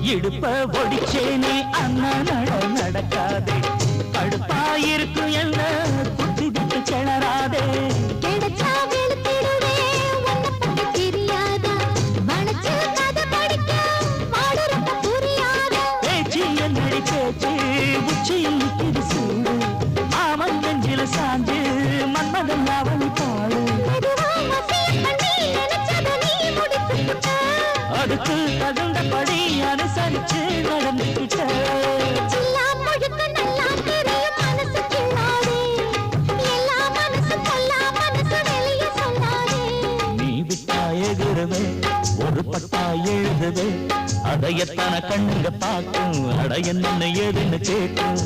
இடுப்ப ஒடிச்சேனே அண்ணா நடக்காதே கடுப்பாயிருக்கும் என்ன குத்தி விட்டு கிளறாதே உச்சியில் நிற்கிது சூடு மாமன் நெஞ்சில சாஞ்சு மன்மதன் அவளை பாடு அதுக்கு தகுந்தபடி அனுசரிச்சு நடந்துகிட்ட நீ விட்டா எகுறவே ஒரு பட்டா எழுதுவே அதையத்தான கண்ணுங்க பார்க்கும் அட என்ன ஏதுன்னு கேட்கும்